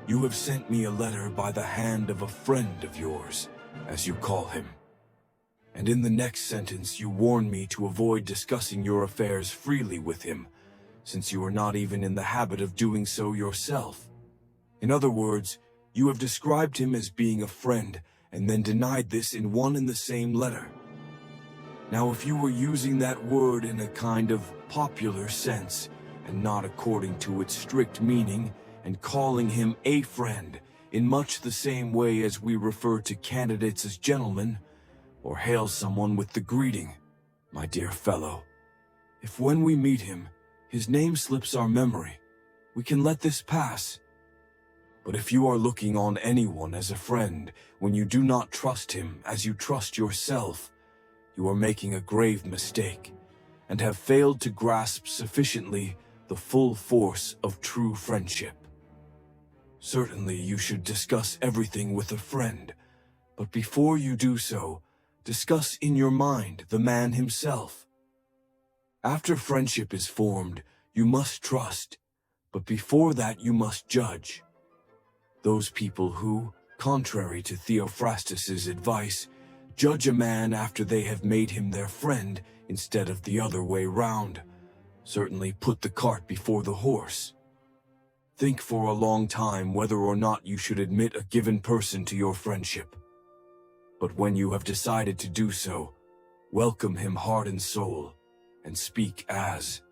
You have sent me a letter by the hand of a friend of yours, as you call him. And in the next sentence you warn me to avoid discussing your affairs freely with him, since you are not even in the habit of doing so yourself. In other words, you have described him as being a friend, and then denied this in one and the same letter. Now, if you were using that word in a kind of popular sense, and not according to its strict meaning, and calling him a friend, in much the same way as we refer to candidates as gentlemen, or hail someone with the greeting, "My dear fellow," if when we meet him, his name slips our memory, we can let this pass. But if you are looking on anyone as a friend when you do not trust him as you trust yourself, you are making a grave mistake, and have failed to grasp sufficiently the full force of true friendship. Certainly you should discuss everything with a friend, but before you do so, discuss in your mind the man himself. After friendship is formed, you must trust, but before that you must judge. Those people who, contrary to Theophrastus's advice, judge a man after they have made him their friend instead of the other way round, certainly put the cart before the horse. Think for a long time whether or not you should admit a given person to your friendship. But when you have decided to do so, welcome him heart and soul, and speak as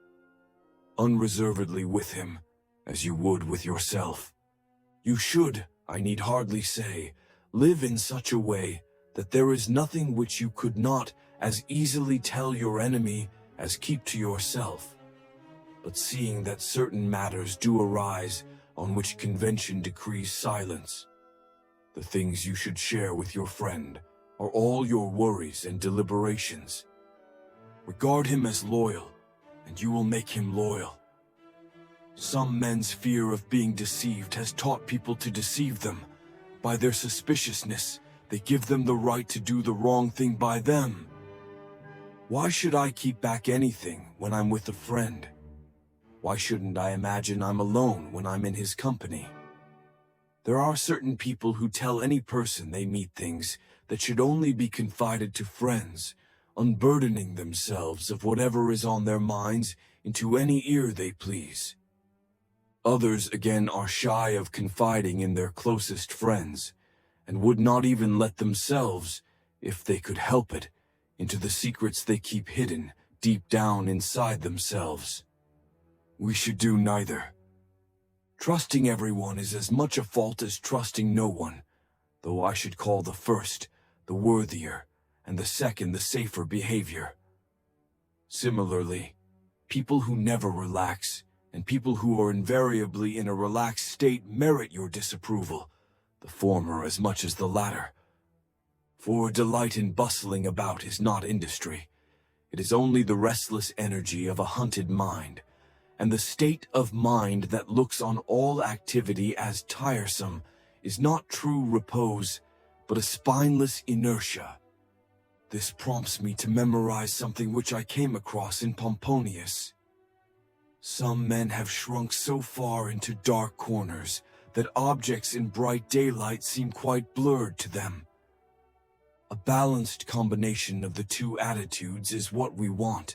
unreservedly with him as you would with yourself. You should, I need hardly say, live in such a way that there is nothing which you could not as easily tell your enemy as keep to yourself. But seeing that certain matters do arise on which convention decrees silence, the things you should share with your friend are all your worries and deliberations. Regard him as loyal, and you will make him loyal. Some men's fear of being deceived has taught people to deceive them. By their suspiciousness, they give them the right to do the wrong thing by them. Why should I keep back anything when I'm with a friend? Why shouldn't I imagine I'm alone when I'm in his company? There are certain people who tell any person they meet things that should only be confided to friends, unburdening themselves of whatever is on their minds into any ear they please. Others, again, are shy of confiding in their closest friends, and would not even let themselves, if they could help it, into the secrets they keep hidden deep down inside themselves. We should do neither. Trusting everyone is as much a fault as trusting no one, though I should call the first the worthier, and the second the safer behavior. Similarly, people who never relax, and people who are invariably in a relaxed state merit your disapproval, the former as much as the latter. For delight in bustling about is not industry. It is only the restless energy of a hunted mind, and the state of mind that looks on all activity as tiresome is not true repose, but a spineless inertia. This prompts me to memorize something which I came across in Pomponius. Some men have shrunk so far into dark corners that objects in bright daylight seem quite blurred to them. A balanced combination of the two attitudes is what we want.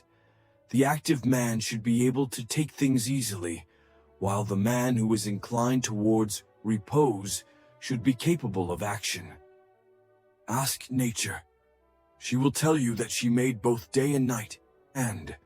The active man should be able to take things easily, while the man who is inclined towards repose should be capable of action. Ask nature. She will tell you that she made both day and night, and